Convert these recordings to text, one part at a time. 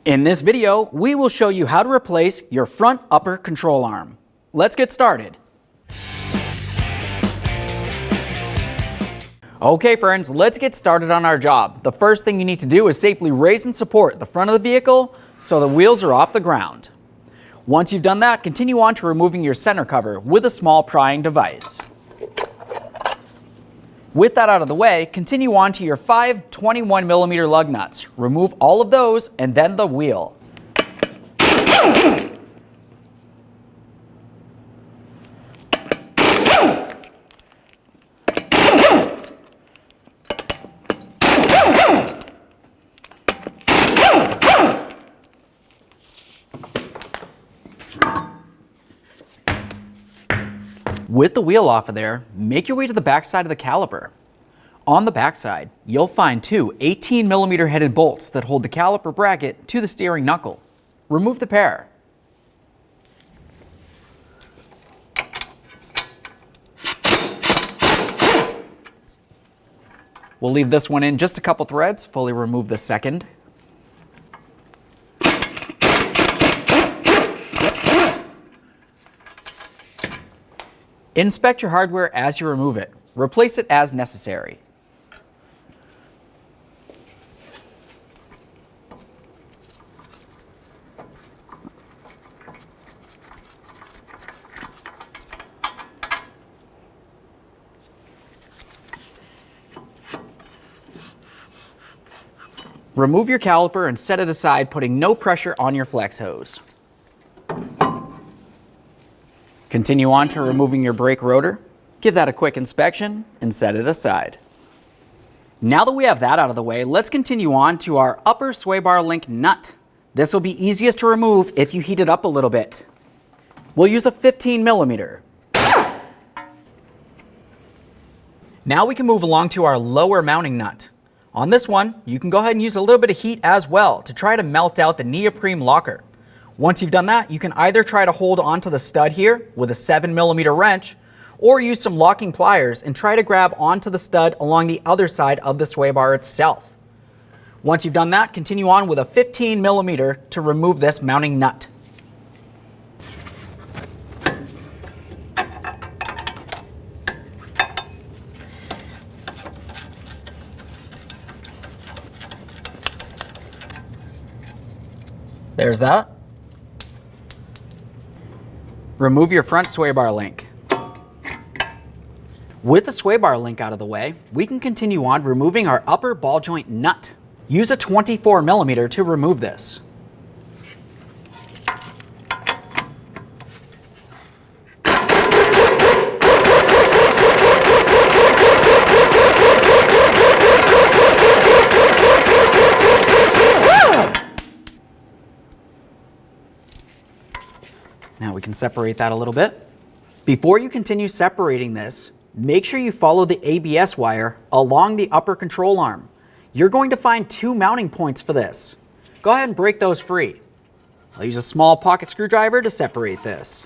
In this video, we will show you how to replace your front upper control arm. Let's get started. Okay friends, let's get started on our job. The first thing you need to do is safely raise and support the front of the vehicle so the wheels are off the ground. Once you've done that, continue on to removing your center cover with a small prying device. With that out of the way, continue on to your 5 21mm lug nuts. Remove all of those and then the wheel. With the wheel off of there, make your way to the back side of the caliper. On the back side, you'll find two 18mm headed bolts that hold the caliper bracket to the steering knuckle. Remove the pair. We'll leave this one in just a couple threads, fully remove the second. Inspect your hardware as you remove it. Replace it as necessary. Remove your caliper and set it aside, putting no pressure on your flex hose. Continue on to removing your brake rotor. Give that a quick inspection and set it aside. Now that we have that out of the way, let's continue on to our upper sway bar link nut. This will be easiest to remove if you heat it up a little bit. We'll use a 15mm. Now we can move along to our lower mounting nut. On this one, you can go ahead and use a little bit of heat as well to try to melt out the neoprene locker. Once you've done that, you can either try to hold onto the stud here with a 7mm wrench, or use some locking pliers and try to grab onto the stud along the other side of the sway bar itself. Once you've done that, continue on with a 15mm to remove this mounting nut. There's that. Remove your front sway bar link. With the sway bar link out of the way, we can continue on removing our upper ball joint nut. Use a 24mm to remove this. Now we can separate that a little bit. Before you continue separating this, make sure you follow the ABS wire along the upper control arm. You're going to find two mounting points for this. Go ahead and break those free. I'll use a small pocket screwdriver to separate this.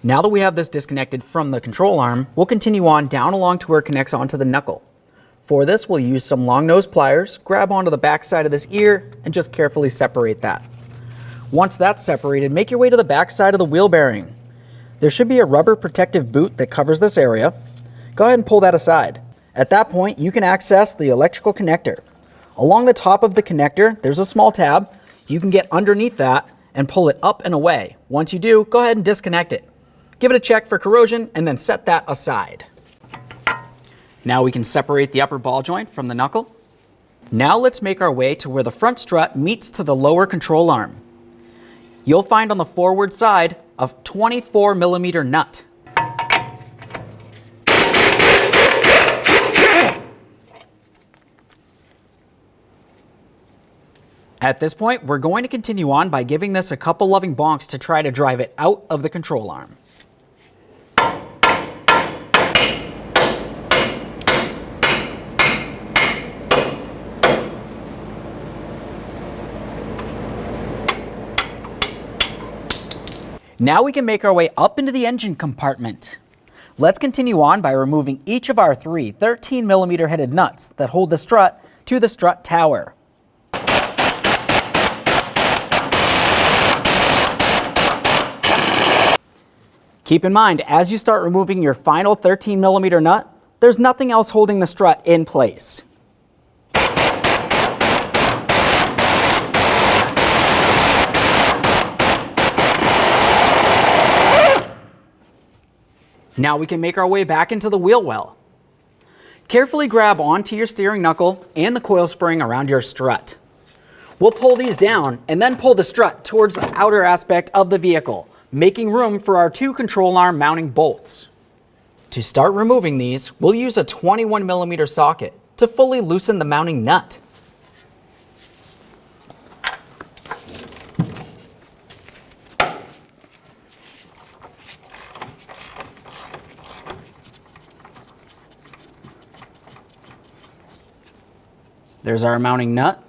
Now that we have this disconnected from the control arm, we'll continue on down along to where it connects onto the knuckle. For this, we'll use some long nose pliers, grab onto the back side of this ear, and just carefully separate that. Once that's separated, make your way to the back side of the wheel bearing. There should be a rubber protective boot that covers this area. Go ahead and pull that aside. At that point, you can access the electrical connector. Along the top of the connector, there's a small tab. You can get underneath that and pull it up and away. Once you do, go ahead and disconnect it. Give it a check for corrosion and then set that aside. Now we can separate the upper ball joint from the knuckle. Now let's make our way to where the front strut meets to the lower control arm. You'll find on the forward side a 24mm nut. At this point, we're going to continue on by giving this a couple loving bonks to try to drive it out of the control arm. Now we can make our way up into the engine compartment. Let's continue on by removing each of our 3 13mm headed nuts that hold the strut to the strut tower. Keep in mind, as you start removing your final 13mm nut, there's nothing else holding the strut in place. Now we can make our way back into the wheel well. Carefully grab onto your steering knuckle and the coil spring around your strut. We'll pull these down and then pull the strut towards the outer aspect of the vehicle, making room for our 2 control arm mounting bolts. To start removing these, we'll use a 21mm socket to fully loosen the mounting nut. There's our mounting nut.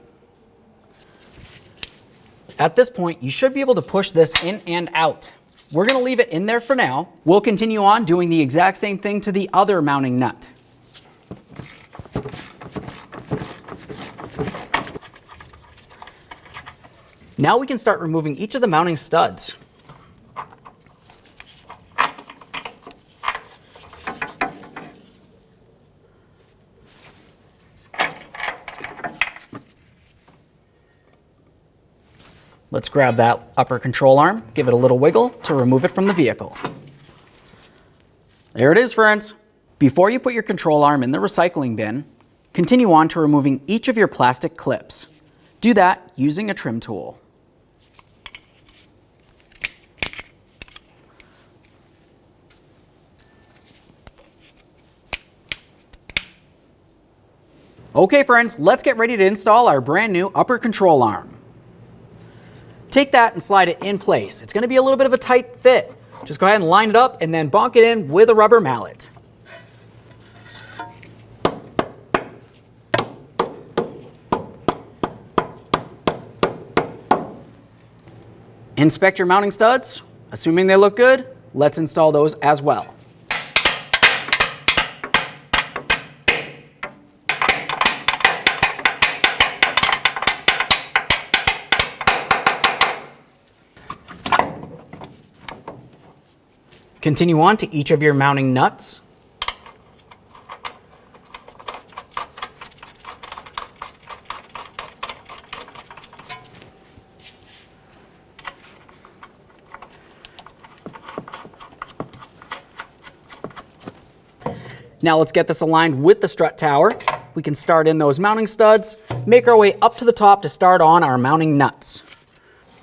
At this point, you should be able to push this in and out. We're going to leave it in there for now. We'll continue on doing the exact same thing to the other mounting nut. Now we can start removing each of the mounting studs. Let's grab that upper control arm, give it a little wiggle to remove it from the vehicle. There it is, friends. Before you put your control arm in the recycling bin, continue on to removing each of your plastic clips. Do that using a trim tool. Okay, friends, let's get ready to install our brand new upper control arm. Take that and slide it in place. It's going to be a little bit of a tight fit. Just go ahead and line it up and then bonk it in with a rubber mallet. Inspect your mounting studs. Assuming they look good, let's install those as well. Continue on to each of your mounting nuts. Now let's get this aligned with the strut tower. We can start in those mounting studs, make our way up to the top to start on our mounting nuts.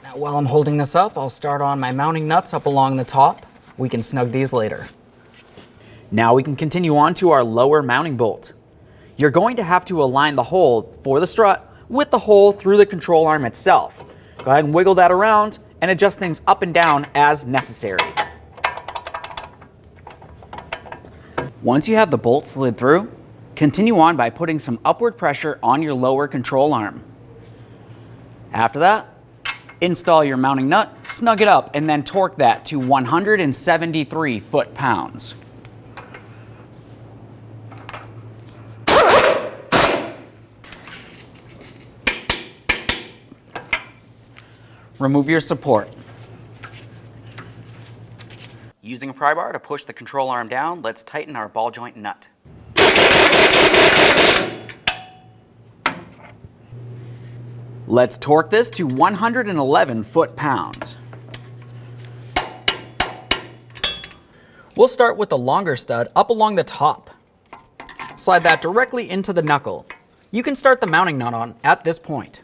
Now while I'm holding this up, I'll start on my mounting nuts up along the top. We can snug these later. Now we can continue on to our lower mounting bolt. You're going to have to align the hole for the strut with the hole through the control arm itself. Go ahead and wiggle that around and adjust things up and down as necessary. Once you have the bolt slid through, continue on by putting some upward pressure on your lower control arm. After that, install your mounting nut, snug it up, and then torque that to 173 foot-pounds. Remove your support. Using a pry bar to push the control arm down, let's tighten our ball joint nut. Let's torque this to 111 foot-pounds. We'll start with the longer stud up along the top. Slide that directly into the knuckle. You can start the mounting nut on at this point.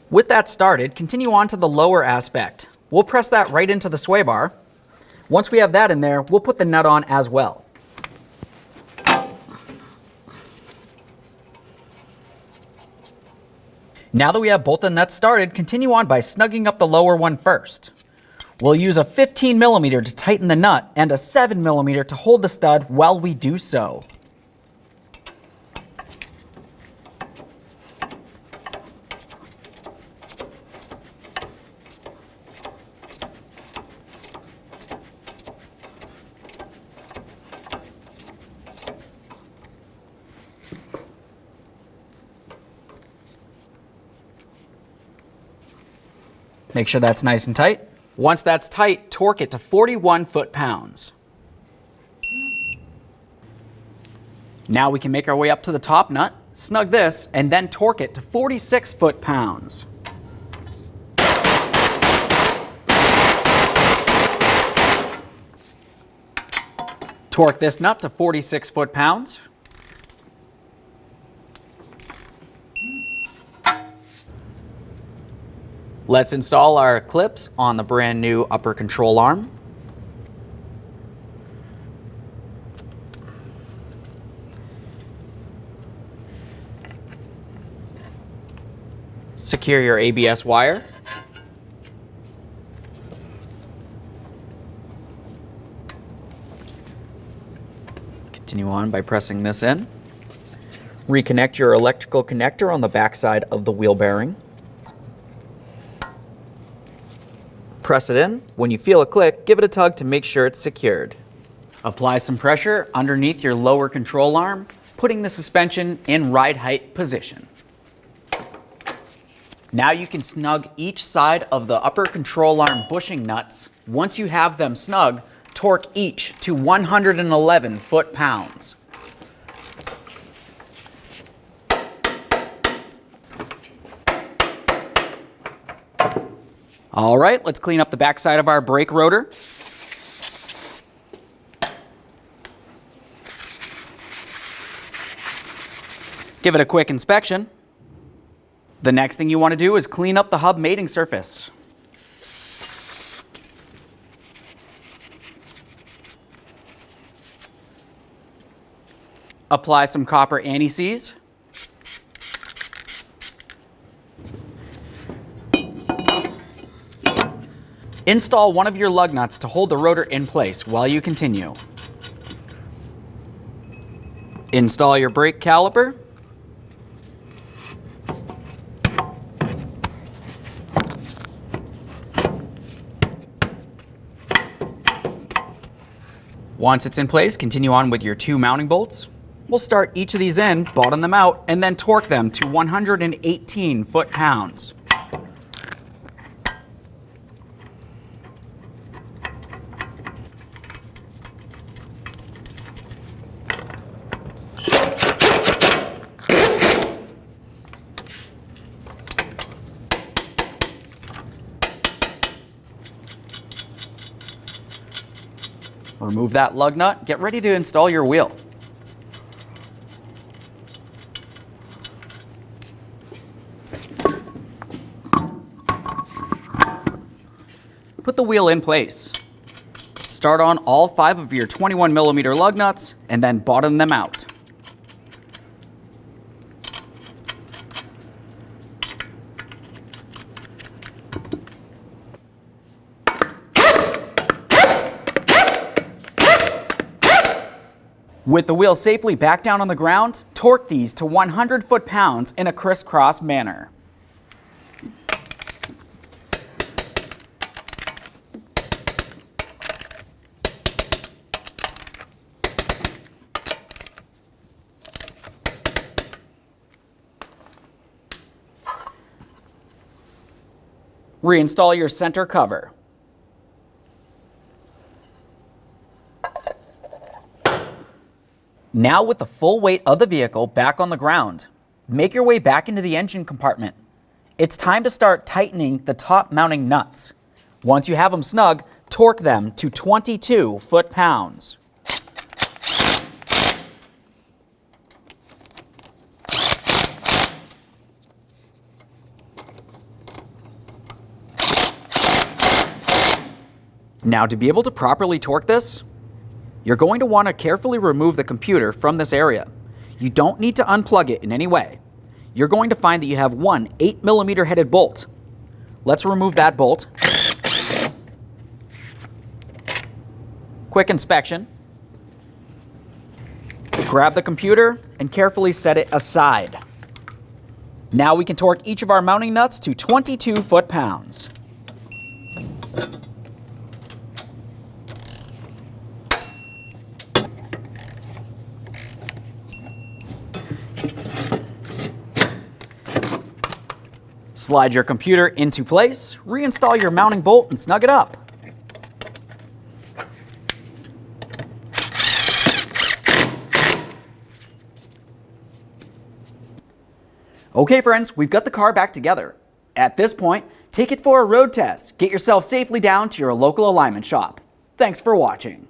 With that started, continue on to the lower aspect. We'll press that right into the sway bar. Once we have that in there, we'll put the nut on as well. Now that we have both the nuts started, continue on by snugging up the lower one first. We'll use a 15mm to tighten the nut and a 7mm to hold the stud while we do so. Make sure that's nice and tight. Once that's tight, torque it to 41 foot-pounds. Now we can make our way up to the top nut, snug this, and then torque it to 46 foot-pounds. Torque this nut to 46 foot-pounds. Let's install our clips on the brand new upper control arm. Secure your ABS wire. Continue on by pressing this in. Reconnect your electrical connector on the backside of the wheel bearing. Press it in. When you feel a click, give it a tug to make sure it's secured. Apply some pressure underneath your lower control arm, putting the suspension in ride height position. Now you can snug each side of the upper control arm bushing nuts. Once you have them snug, torque each to 111 foot-pounds. All right, let's clean up the backside of our brake rotor. Give it a quick inspection. The next thing you want to do is clean up the hub mating surface. Apply some copper anti-seize. Install one of your lug nuts to hold the rotor in place while you continue. Install your brake caliper. Once it's in place, continue on with your 2 mounting bolts. We'll start each of these in, bottom them out, and then torque them to 118 foot-pounds. Remove that lug nut. Get ready to install your wheel. Put the wheel in place. Start on all 5 of your 21mm lug nuts and then bottom them out. With the wheel safely back down on the ground, torque these to 100 foot-pounds in a crisscross manner. Reinstall your center cover. Now with the full weight of the vehicle back on the ground, make your way back into the engine compartment. It's time to start tightening the top mounting nuts. Once you have them snug, torque them to 22 foot-pounds. Now to be able to properly torque this, you're going to want to carefully remove the computer from this area. You don't need to unplug it in any way. You're going to find that you have one 8mm headed bolt. Let's remove that bolt. Quick inspection. Grab the computer and carefully set it aside. Now we can torque each of our mounting nuts to 22 foot-pounds. Slide your computer into place, reinstall your mounting bolt, and snug it up. Okay friends, we've got the car back together. At this point, take it for a road test. Get yourself safely down to your local alignment shop. Thanks for watching.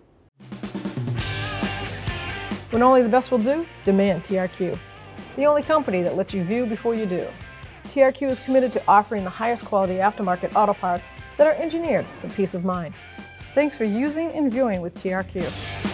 When only the best will do, demand TRQ. The only company that lets you view before you do. TRQ is committed to offering the highest quality aftermarket auto parts that are engineered for peace of mind. Thanks for using and viewing with TRQ.